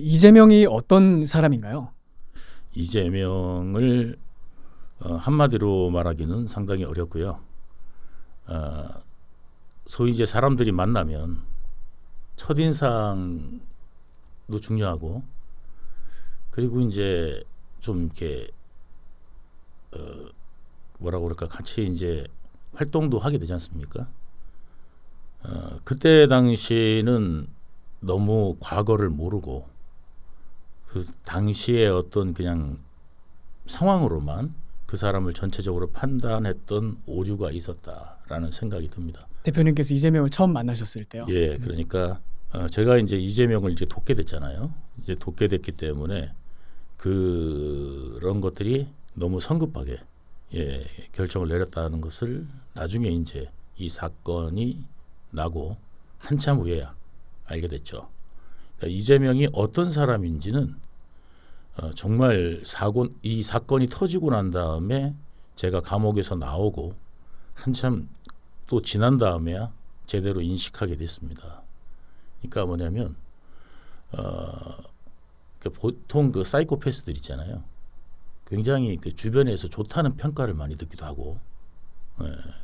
이재명이 어떤 사람인가요? 이재명을 한마디로 말하기는 상당히 어렵고요. 소위 이제 사람들이 만나면 첫인상도 중요하고, 그리고 이제 좀 이렇게 뭐라고 그럴까, 같이 이제 활동도 하게 되지 않습니까? 그때 당시는 너무 과거를 모르고 그 당시의 어떤 그냥 상황으로만 그 사람을 전체적으로 판단했던 오류가 있었다라는 생각이 듭니다. 대표님께서 이재명을 처음 만나셨을 때요. 예, 그러니까 제가 이제 이재명을 이제 돕게 됐잖아요. 이제 돕게 됐기 때문에 그런 것들이 너무 성급하게 결정을 내렸다는 것을 나중에 이제 이 사건이 나고 한참 후에야 알게 됐죠. 그러니까 이재명이 어떤 사람인지는 정말 이 사건이 터지고 난 다음에 제가 감옥에서 나오고 한참 또 지난 다음에야 제대로 인식하게 됐습니다. 그러니까 뭐냐면 보통 그 사이코패스들 있잖아요. 굉장히 그 주변에서 좋다는 평가를 많이 듣기도 하고,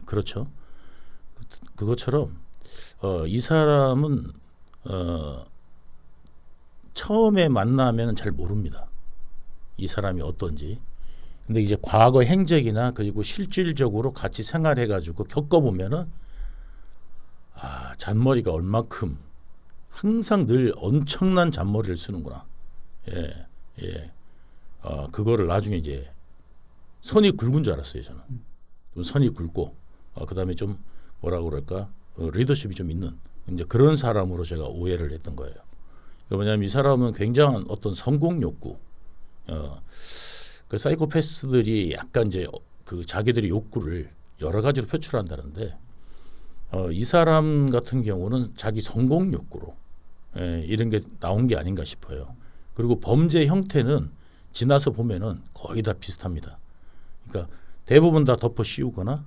그렇죠. 그것처럼 이 사람은 처음에 만나면 잘 모릅니다. 이 사람이 어떤지. 근데 이제 과거 행적이나 그리고 실질적으로 같이 생활해가지고 겪어보면은 잔머리가 얼만큼 항상 늘 엄청난 잔머리를 쓰는구나. 그거를 나중에 이제 선이 굵은 줄 알았어요. 저는 좀 선이 굵고 그다음에 좀 뭐라고 그럴까, 리더십이 좀 있는 이제 그런 사람으로 제가 오해를 했던 거예요. 그러니까 뭐냐면 이 사람은 굉장한 어떤 성공 욕구, 그 사이코패스들이 약간 이제 그 자기들의 욕구를 여러 가지로 표출한다는데, 이 사람 같은 경우는 자기 성공 욕구로 이런 게 나온 게 아닌가 싶어요. 그리고 범죄 형태는 지나서 보면은 거의 다 비슷합니다. 그러니까 대부분 다 덮어 씌우거나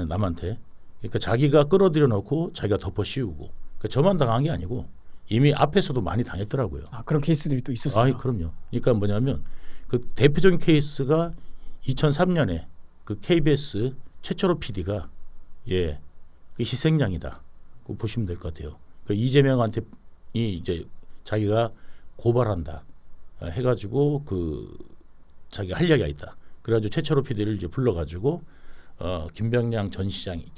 남한테, 그러니까 자기가 끌어들여 놓고 자기가 덮어 씌우고, 그러니까 저만 당한 게 아니고 이미 앞에서도 많이 당했더라고요. 그런 케이스들이 또 있었어요. 그럼요. 그러니까 뭐냐면 그 대표적인 케이스가 2003년에 그 KBS 최철호 PD가 그 희생양이다. 그거 보시면 될 것 같아요. 그 이재명한테 이제 자기가 고발한다 해가지고 그 자기가 할 이야기가 있다. 그래가지고 최철호 PD를 이제 불러가지고 김병량 시장이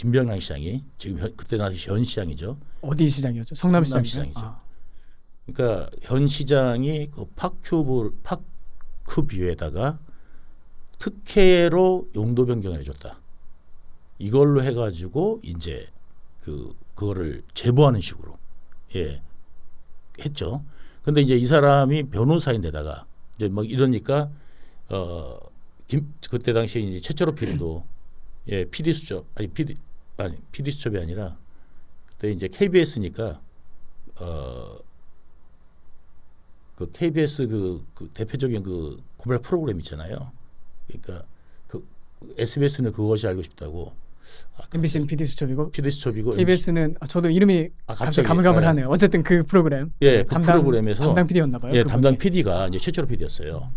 지금 그때 당시 현 시장이죠. 어디 시장이었죠? 성남 시장이죠. 그러니까 현 시장이 그 파크뷰에다가 특혜로 용도 변경을 해줬다. 이걸로 해가지고 이제 그거를 제보하는 식으로 했죠. 근데 이제 이 사람이 변호사인데다가 이제 막 이러니까 그때 당시에 이제 최철호 PD도 PD 수첩이 아니라 그때 이제 KBS니까 그 KBS 그 대표적인 그 고발 프로그램 있잖아요. 그러니까 그 SBS는 그것이 알고 싶다고. MBC는 PD 수첩이고 KBS는 저도 이름이 갑자기 가물가물하네요. 어쨌든 그 프로그램. 그 프로그램에서 담당 PD였나 봐요. 담당 PD가 이제 최철호 PD였어요.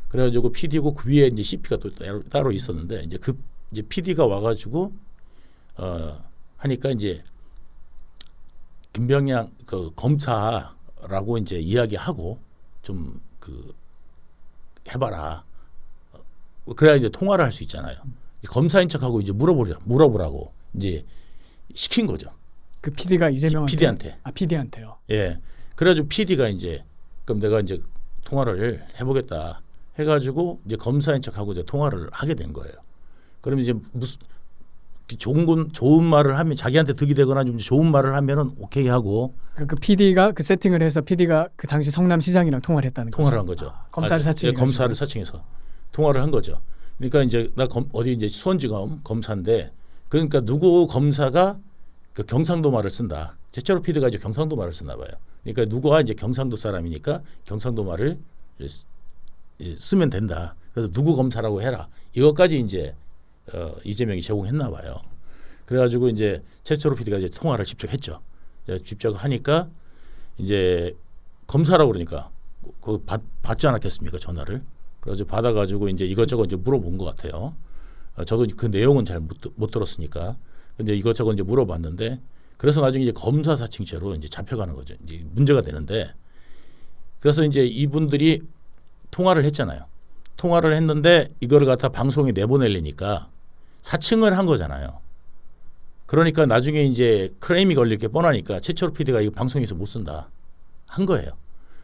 그래가지고 PD고 그 위에 이제 CP가 또 따로 있었는데 이제 PD가 와가지고 하니까 이제 김병량 그 검사라고 이제 이야기하고 좀 해봐라. 그래야 이제 통화를 할 수 있잖아요. 검사인 척하고 이제 물어보라고 이제 시킨 거죠. 그 PD가 이재명한테. PD한테. PD한테요. 그래가지고 PD가 이제 그럼 내가 이제 통화를 해보겠다 해가지고 이제 검사인 척하고 이제 통화를 하게 된 거예요. 그러면 이제 무슨 좋은 말을 하면 자기한테 득이 되거나 좀 좋은 말을 하면은 오케이 하고. 그 PD가 그 세팅을 해서 PD가 그 당시 성남시장이랑 통화를 했다는 거죠. 통화를 한 거죠. 검사를 사칭해서. 검사를 사칭해서 통화를 한 거죠. 그러니까 이제 나 어디 이제 수원지검 검사인데, 그러니까 누구 검사가 그 경상도 말을 쓴다. 최철호 PD가 이제 경상도 말을 쓰나 봐요. 그러니까 누구가 이제 경상도 사람이니까 경상도 말을 쓰면 된다. 그래서 누구 검사라고 해라. 이것까지 이제 이재명이 제공했나 봐요. 그래가지고 이제 최철호 PD가 이제 통화를 직접 했죠. 직접 하니까 이제 검사라고 그러니까 받지 않았겠습니까 전화를. 그래서 받아가지고 이제 이것저것 이제 물어본 것 같아요. 저도 그 내용은 잘 못 들었으니까. 근데 이것저것 이제 물어봤는데 그래서 나중에 이제 검사 사칭죄로 이제 잡혀가는 거죠. 이제 문제가 되는데 그래서 이제 이분들이 통화를 했잖아요. 통화를 했는데 이거를 갖다 방송에 내보내려니까 사칭을 한 거잖아요. 그러니까 나중에 이제 크레임이 걸릴 게 뻔하니까 최철호 PD가 이거 방송에서 못 쓴다 한 거예요.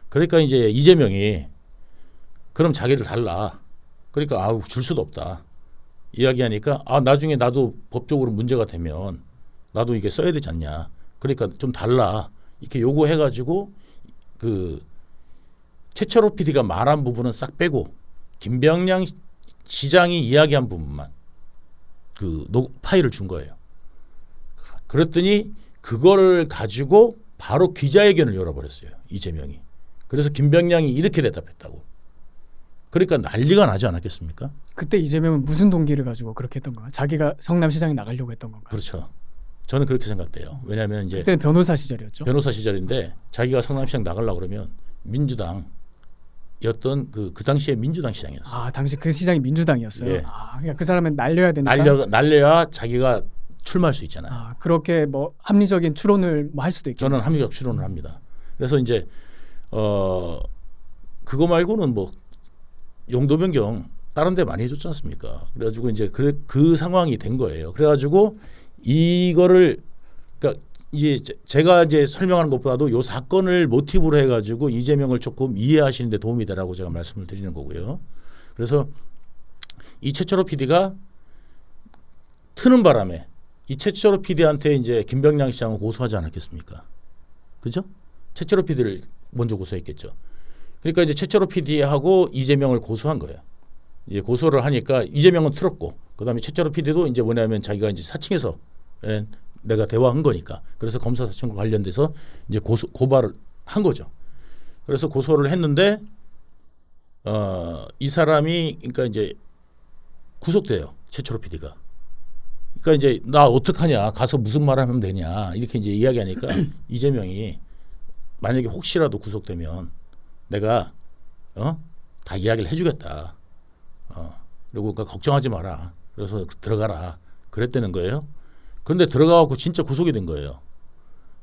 그러니까 이제 이재명이 그럼 자기를 달라. 그러니까 아우 줄 수도 없다. 이야기하니까 나중에 나도 법적으로 문제가 되면 나도 이게 써야 되지 않냐. 그러니까 좀 달라. 이렇게 요구해가지고 그 최철호 PD가 말한 부분은 싹 빼고 김병량 시장이 이야기한 부분만 그 파일을 준 거예요. 그랬더니 그거를 가지고 바로 기자회견을 열어버렸어요. 이재명이. 그래서 김병량이 이렇게 대답했다고. 그러니까 난리가 나지 않았겠습니까? 그때 이재명은 무슨 동기를 가지고 그렇게 했던 건가? 자기가 성남시장에 나가려고 했던 건가? 그렇죠. 저는 그렇게 생각돼요. 왜냐하면 이제 그때는 변호사 시절이었죠. 변호사 시절인데 자기가 성남시장 나가려고 그러면 민주당이었던 그 당시에 민주당 시장이었어요. 당시 그 시장이 민주당이었어요. 예. 그러니까 그 사람은 날려야 되니까. 날려야 자기가 출마할 수 있잖아요. 그렇게 뭐 합리적인 추론을 뭐 할 수도 있죠. 저는 합리적 추론을 합니다. 그래서 이제 그거 말고는 뭐 용도 변경 다른 데 많이 해줬지 않습니까? 그래가지고 이제 그 상황이 된 거예요. 그래가지고 이거를 그러니까 이제 제가 이제 설명하는 것보다도 요 사건을 모티브로 해가지고 이재명을 조금 이해하시는 데 도움이 되라고 제가 말씀을 드리는 거고요. 그래서 이 최철호 PD가 트는 바람에 이 최철호 PD한테 이제 김병량 시장을 고소하지 않았겠습니까? 그죠? 최철호 PD를 먼저 고소했겠죠. 그러니까 이제 최철호 PD하고 이재명을 고소한 거예요. 이제 고소를 하니까 이재명은 틀었고, 그다음에 최철호 PD도 이제 뭐냐면 자기가 이제 사칭해서 내가 대화한 거니까. 그래서 검사 사칭과 관련돼서 이제 고발을 한 거죠. 그래서 고소를 했는데 이 사람이 그러니까 이제 구속돼요. 최철호 PD가. 그러니까 이제 나 어떡하냐, 가서 무슨 말 하면 되냐 이렇게 이제 이야기하니까 이재명이 만약에 혹시라도 구속되면 내가 다 이야기를 해주겠다. 그리고 걱정하지 마라. 그래서 들어가라. 그랬다는 거예요. 그런데 들어가고 진짜 구속이 된 거예요.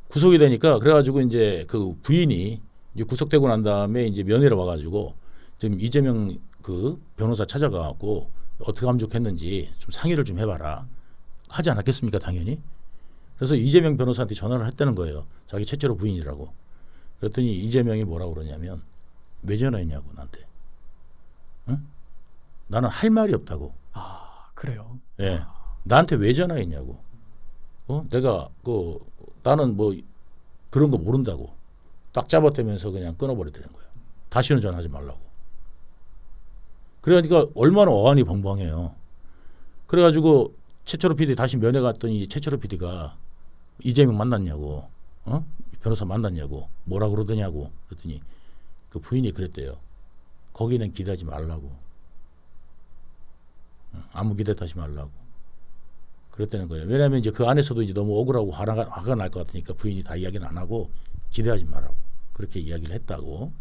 구속이 되니까 그래가지고 이제 그 부인이 이제 구속되고 난 다음에 이제 면회를 와가지고 지금 이재명 그 변호사 찾아가고 어떻게 하면 좋겠는지 좀 상의를 좀 해봐라. 하지 않았겠습니까, 당연히. 그래서 이재명 변호사한테 전화를 했다는 거예요. 자기 최철호 부인이라고. 그랬더니 이재명이 뭐라고 그러냐면 왜 전화했냐고 나한테. 응? 나는 할 말이 없다고. 그래요. 예, 나한테 왜 전화했냐고. 내가 나는 뭐 그런 거 모른다고. 딱 잡아대면서 그냥 끊어버리더는 거예요. 다시는 전화하지 말라고. 그러니까 얼마나 어안이 벙벙해요. 그래가지고 최철호 PD 다시 면회 갔더니 최철호 PD가 이재명 만났냐고, 변호사 만났냐고, 뭐라 그러더냐고. 그랬더니 그 부인이 그랬대요. 거기는 기대하지 말라고. 아무 기대 하지 말라고. 그랬다는 거예요. 왜냐하면 이제 그 안에서도 이제 너무 억울하고 화가 날 것 같으니까 부인이 다 이야기는 안 하고 기대하지 말라고 그렇게 이야기를 했다고.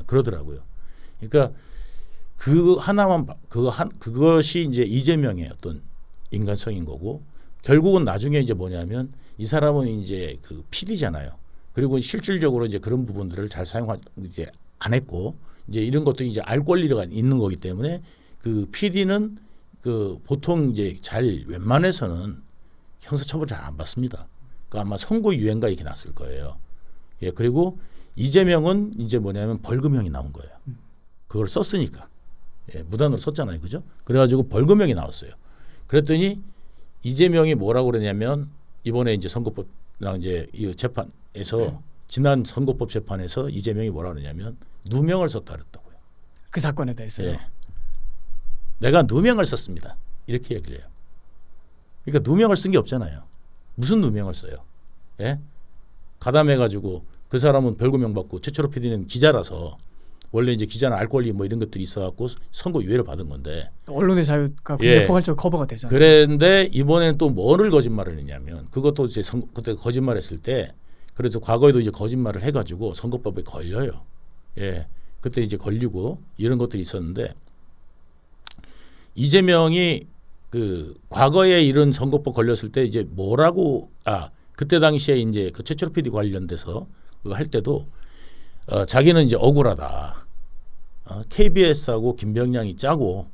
그러더라고요. 그러니까 그 하나만 그것이 이제 이재명의 어떤 인간성인 거고, 결국은 나중에 이제 뭐냐면 이 사람은 이제 그 PD잖아요. 그리고 실질적으로 이제 그런 부분들을 잘 이제 안 했고, 이제 이런 것들이 이제 알 권리가 있는 거기 때문에 그 PD는 그 보통 이제 웬만해서는 형사처벌 잘 안 받습니다. 그러니까 아마 선고 유예인가 이렇게 났을 거예요. 예, 그리고 이재명은 이제 뭐냐면 벌금형이 나온 거예요. 그걸 썼으니까. 예, 무단으로 썼잖아요. 그죠? 그래가지고 벌금형이 나왔어요. 그랬더니 이재명이 뭐라고 그러냐면 이번에 이제 선거법랑 이제 이 재판에서 지난 선거법 재판에서 이재명이 뭐라 그러냐면 누명을 썼다 그랬다고요. 그 사건에 대해서요. 예. 내가 누명을 썼습니다. 이렇게 얘기를 해요. 그러니까 누명을 쓴 게 없잖아요. 무슨 누명을 써요? 예? 가담해가지고 그 사람은 벌금형 받고 최철호 PD는 기자라서 원래 이제 기자는 알 권리 뭐 이런 것들이 있어갖고 선거 유예를 받은 건데 언론의 자유가 굉장히 포괄적으로 커버가 되잖아요. 그런데 이번에는 또 뭐를 거짓말을 했냐면 그것도 이제 그때 거짓말했을 때 그래서 과거에도 이제 거짓말을 해가지고 선거법에 걸려요. 예, 그때 이제 걸리고 이런 것들이 있었는데 이재명이 그 과거에 이런 선거법 걸렸을 때 이제 뭐라고 그때 당시에 이제 그 최철호 PD 관련돼서 그거 할 때도 자기는 이제 억울하다. KBS하고 김병량이 짜고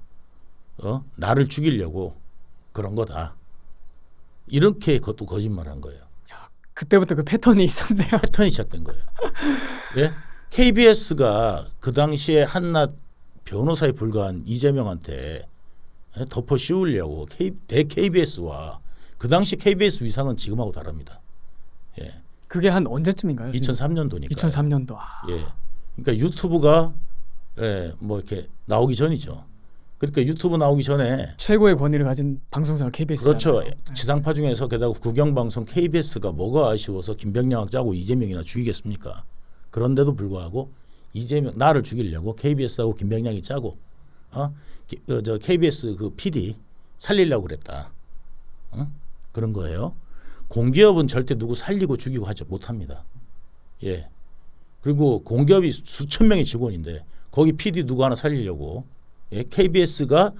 나를 죽이려고 그런 거다. 이렇게 그것도 거짓말한 거예요. 야, 그때부터 그 패턴이 있었네요. 패턴이 시작된 거예요. 예? KBS가 그 당시에 한낱 변호사에 불과한 이재명한테 덮어 씌우려고 대 KBS와 그 당시 KBS 위상은 지금하고 다릅니다. 예. 그게 한 언제쯤인가요? 2003년도니까. 2003년도. 예. 그러니까 유튜브가 뭐 이렇게 나오기 전이죠. 그러니까 유튜브 나오기 전에 최고의 권위를 가진 방송사가 KBS잖아요. 그렇죠. 지상파 중에서 게다가 국영방송 KBS가 뭐가 아쉬워서 김병량 짜고 이재명이나 죽이겠습니까? 그런데도 불구하고 이재명 나를 죽이려고 KBS하고 김병량이 짜고 저 KBS 그 PD 살리려고 그랬다. 그런 거예요. 공기업은 절대 누구 살리고 죽이고 하지 못합니다. 예. 그리고 공기업이 수천 명의 직원인데 거기 PD 누구 하나 살리려고 KBS가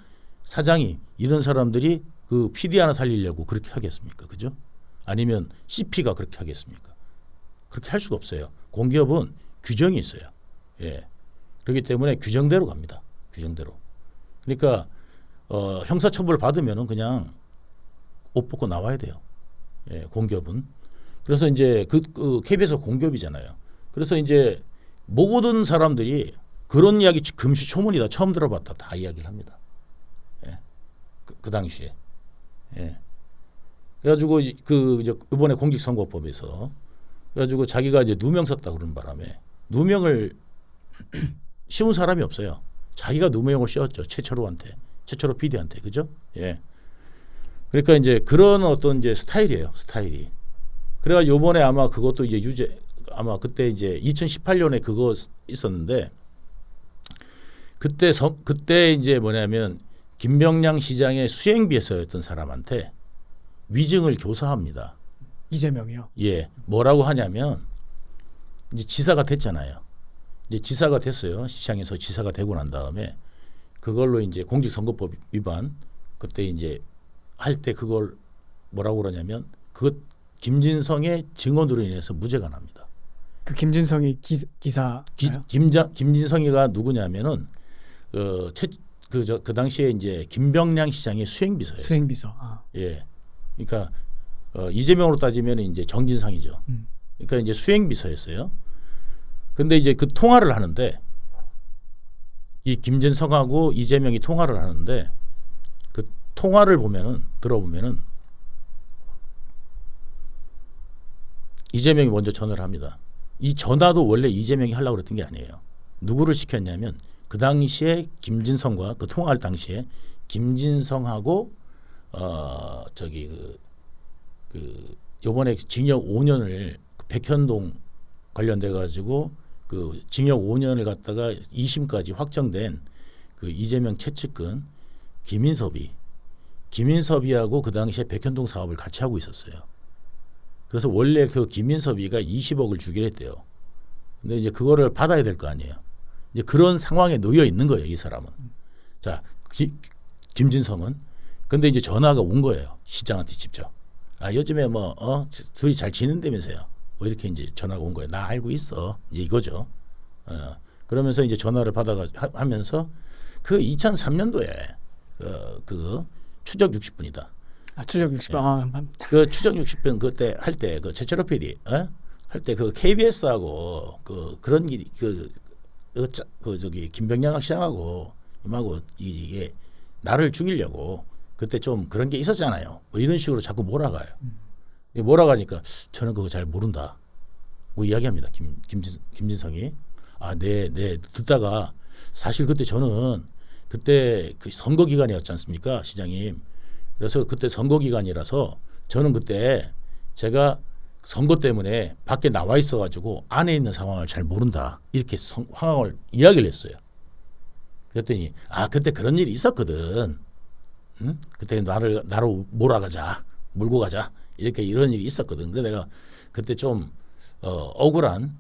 사장이 이런 사람들이 그 PD 하나 살리려고 그렇게 하겠습니까? 그죠? 아니면 CP가 그렇게 하겠습니까? 그렇게 할 수가 없어요. 공기업은 규정이 있어요. 예. 그렇기 때문에 규정대로 갑니다. 규정대로. 그러니까 형사처벌 받으면은 그냥 옷 벗고 나와야 돼요. 예, 공기업은. 그래서 이제 그 KBS가 공기업이잖아요. 그래서 이제 모든 사람들이 그런 이야기 금시초문이다 처음 들어봤다 다 이야기를 합니다. 예. 그 당시에. 예. 그래가지고 그 이제 이번에 공직선거법에서 그래가지고 자기가 이제 누명 썼다 그러는 바람에 누명을 씌운 사람이 없어요. 자기가 누명을 씌웠죠. 최철호 PD한테 그죠? 예. 그러니까 이제 그런 어떤 이제 스타일이에요. 스타일이. 그래가 요번에 아마 그것도 이제 아마 그때 이제 2018년에 그거 있었는데 그때 이제 뭐냐면 김병량 시장의 수행비서였던 사람한테 위증을 교사합니다. 이재명이요. 예. 뭐라고 하냐면 이제 지사가 됐잖아요. 이제 지사가 됐어요. 시장에서 지사가 되고 난 다음에 그걸로 이제 공직선거법 위반 그때 이제 할 때 그걸 뭐라고 그러냐면 그 김진성의 증언으로 인해서 무죄가 납니다. 그 김진성이 기사 김진성이가 누구냐면은 그 당시에 이제 김병량 시장의 수행비서예요. 수행비서. 예. 그러니까 이재명으로 따지면 이제 정진상이죠. 그러니까 이제 수행비서였어요. 근데 이제 그 통화를 하는데 이 김진성하고 이재명이 통화를 하는데 그 통화를 들어보면은 이재명이 먼저 전화를 합니다. 이 전화도 원래 이재명이 하려고 그랬던 게 아니에요. 누구를 시켰냐면 그 당시에 김진성과 그 통화할 당시에 김진성하고 요번에 징역 5년을 백현동 관련돼 가지고 그 징역 5년을 갖다가 2심까지 확정된 그 이재명 최측근 김인섭이하고 그 당시에 백현동 사업을 같이 하고 있었어요. 그래서 원래 그 김인섭이가 20억을 주기로 했대요. 근데 이제 그거를 받아야 될 거 아니에요. 이제 그런 상황에 놓여 있는 거예요, 이 사람은. 자, 김진성은. 근데 이제 전화가 온 거예요, 시장한테 직접. 요즘에 둘이 잘 지낸다면서요. 뭐 이렇게 이제 전화가 온 거예요. 나 알고 있어. 이제 이거죠. 그러면서 이제 전화를 하면서 그 2003년도에 그 추적 60분이다. 추적 60분. 그 추적 60분 그때 할 때 그 최철호 PD 할 때 그 KBS하고 그런 일이 저기 김병량 시장하고 임하고 이게 나를 죽이려고 그때 좀 그런 게 있었잖아요. 뭐 이런 식으로 자꾸 몰아가요. 몰아가니까 저는 그거 잘 모른다. 뭐 이야기합니다. 김진성이. 네, 듣다가 사실 그때 저는 그때 그 선거 기간이었지 않습니까, 시장님. 그래서 그때 선거 기간이라서 저는 그때 제가 선거 때문에 밖에 나와 있어가지고 안에 있는 상황을 잘 모른다. 이렇게 상황을 이야기를 했어요. 그랬더니 그때 그런 일이 있었거든. 응? 그때 나로 몰고 가자. 이렇게 이런 일이 있었거든. 그래 내가 그때 좀 억울한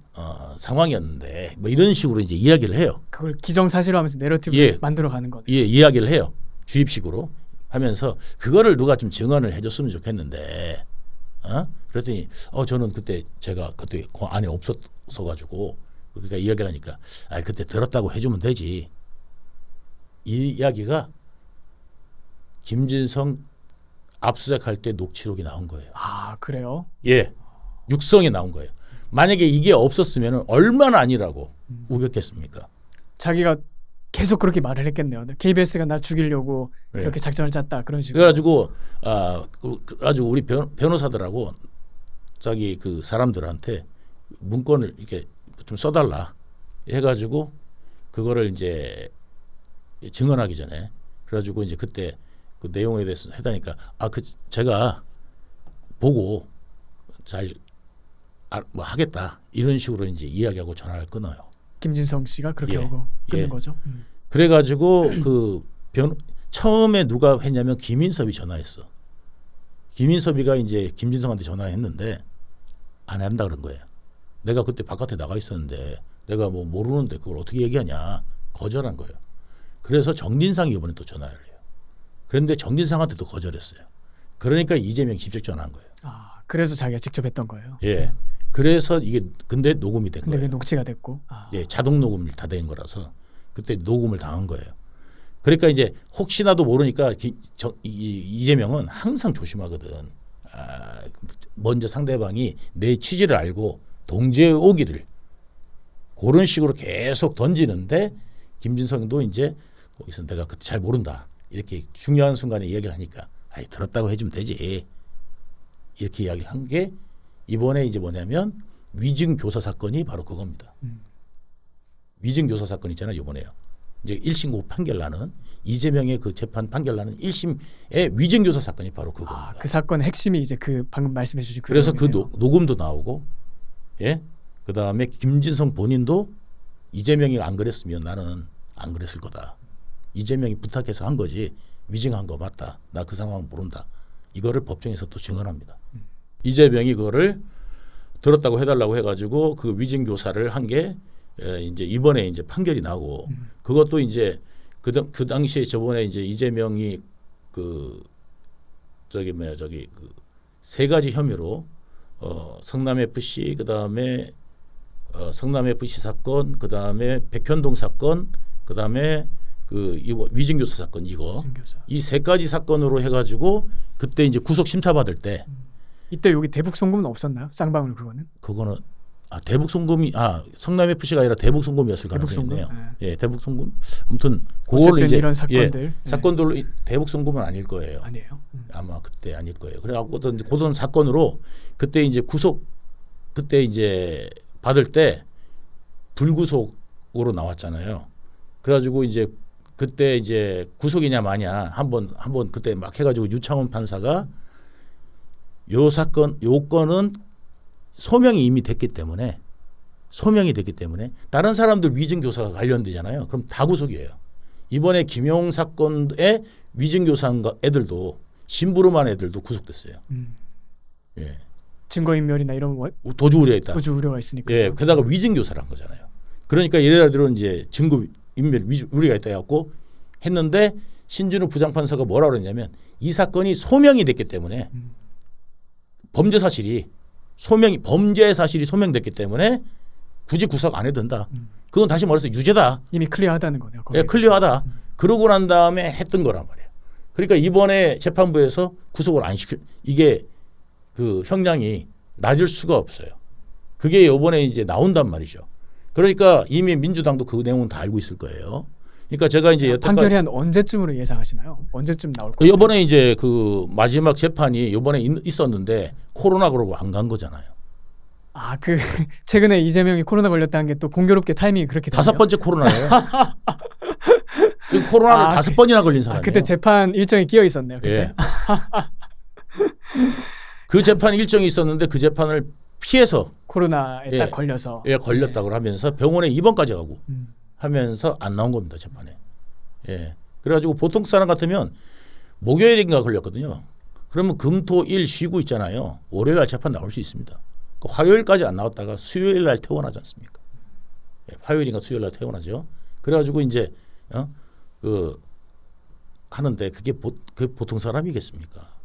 상황이었는데 뭐 이런 식으로 이제 이야기를 해요. 그걸 기정사실화하면서 내러티브를 예. 만들어가는 거네. 예, 이야기를 해요. 주입식으로 하면서 그거를 누가 좀 증언을 해줬으면 좋겠는데, 그랬더니 저는 그때 제가 그때 그 안에 없었어 가지고 그러니까 이야기를 하니까 그때 들었다고 해주면 되지. 이 이야기가 김진성 압수수색할 때 녹취록이 나온 거예요. 아 그래요? 예, 육성이 나온 거예요. 만약에 이게 없었으면 얼마나 아니라고 우겼겠습니까? 자기가 계속 그렇게 말을 했겠네요. KBS가 나 죽이려고 네. 그렇게 작전을 짰다 그런 식으로. 그래가지고 아주 우리 변호사들하고 자기 그 사람들한테 문건을 이렇게 좀 써달라 해가지고 그거를 이제 증언하기 전에 그래가지고 이제 그때 그 내용에 대해서 해다니까 제가 보고 잘 뭐 하겠다 이런 식으로 이제 이야기하고 전화를 끊어요. 김진성 씨가 그렇게 예. 하고 끊는 예. 거죠. 그래가지고 처음에 누가 했냐면 김인섭이 전화했어. 김인섭이가 이제 김진성한테 전화했는데 안 한다 그런 거예요. 내가 그때 바깥에 나가 있었는데 내가 뭐 모르는데 그걸 어떻게 얘기하냐 거절한 거예요. 그래서 정진상이 이번에 또 전화를 해요. 그런데 정진상한테도 거절했어요. 그러니까 이재명이 직접 전화한 거예요. 아 그래서 자기가 직접 했던 거예요. 예. 그래서 이게 근데 녹음이 된 근데 거예요. 그게 녹취가 됐고. 예, 자동 녹음이 다 된 거라서 그때 녹음을 당한 거예요. 그러니까 이제 혹시나도 모르니까 이재명은 항상 조심하거든. 먼저 상대방이 내 취지를 알고 동지에 오기를 그런 식으로 계속 던지는데 김진성도 이제 거기서 내가 그때 잘 모른다 이렇게 중요한 순간에 이야기를 하니까 들었다고 해주면 되지 이렇게 이야기를 한 게 이번에 이제 뭐냐면 위증 교사 사건이 바로 그겁니다. 위증 교사 사건 있잖아요. 이번에요. 이제 1심 판결 나는 이재명의 그 재판 판결 나는 1심의 위증 교사 사건이 바로 그겁니다. 그 사건의 핵심이 이제 그 방금 말씀해 주신 그래서 그 내용이네요. 녹음도 나오고 예? 그다음에 김진성 본인도 이재명이 안 그랬으면 나는 안 그랬을 거다. 이재명이 부탁해서 한 거지 위증한 거 맞다. 나 그 상황 모른다. 이거를 법정에서 또 증언합니다. 이재명이 그거를 들었다고 해달라고 해가지고 그 위증 교사를 한 게 이제 이번에 이제 판결이 나고 그것도 이제 그 당시에 저번에 이제 이재명이 그 세 가지 혐의로 성남 FC 그다음에 성남 FC 사건 그다음에 백현동 사건 그다음에 그 위증 교사 사건 이거 이 세 가지 사건으로 해가지고 그때 이제 구속 심사 받을 때 이때 여기 대북 송금은 없었나요? 쌍방울 그거는? 그거는 대북 송금이 성남 FC가 아니라 대북 송금이었을 대북 가능성이 있네요. 송금? 예, 대북 송금. 아무튼 어쨌든 이제 이런 사건들 사건들로 대북 송금은 아닐 거예요. 아니에요. 아마 그때 아닐 거예요. 그래갖고 고던 사건으로 그때 이제 그때 이제 받을 때 불구속으로 나왔잖아요. 그래가지고 이제 그때 이제 구속이냐 마냐 한번 그때 막 해가지고 유창훈 판사가 요 건은 소명이 이미 됐기 때문에 다른 사람들 위증 교사가 관련되잖아요. 그럼 다 구속이에요. 이번에 김용 사건의 위증 교사인 애들도 심부름한 애들도 구속됐어요. 예. 증거인멸이나 이런 도주 우려가 있다. 도주 우려가 있으니까. 예, 게다가 위증 교사를 한 거잖아요. 그러니까 예를 들어 이제 증거인멸 우려가 있다 해갖고 했는데 신준우 부장판사가 뭐라 그랬냐면 이 사건이 소명이 됐기 때문에 범죄 사실이 소명됐기 때문에 굳이 구속 안 해도 된다. 그건 다시 말해서 유죄다. 이미 클리어하다는 거네요. 예, 클리어하다. 그러고 난 다음에 했던 거란 말이에요. 그러니까 이번에 재판부에서 구속을 안 시켜 이게 그 형량이 낮을 수가 없어요. 그게 이번에 이제 나온단 말이죠. 그러니까 이미 민주당도 그 내용은 다 알고 있을 거예요. 그러니까 제가 이제 여태까지 판결이 한 언제쯤으로 예상하시나요? 언제쯤 나올 거예요? 이번에 이제 그 마지막 재판이 이번에 있었는데 코로나 그러고 안 간 거잖아요. 그 최근에 이재명이 코로나 걸렸다는 게 또 공교롭게 타이밍이 그렇게 되네요. 5번째 코로나예요. 지금 코로나를 5번이나 걸린 사람이에요. 그때 재판 일정이 끼어 있었네요. 그때. 예. 그 재판 일정이 있었는데 그 재판을 피해서 코로나에 딱 걸려서 걸렸다고 하면서 병원에 입원까지 가고 하면서 안 나온 겁니다. 재판에. 예. 그래가지고 보통 사람 같으면 목요일인가 걸렸거든요. 그러면 금, 토, 일 쉬고 있잖아요. 월요일 날 재판 나올 수 있습니다. 그 화요일까지 안 나왔다가 수요일 날 퇴원하지 않습니까? 예, 화요일인가 수요일 날 퇴원하죠. 그래가지고 이제 그 하는데 그게 보통 사람이겠습니까?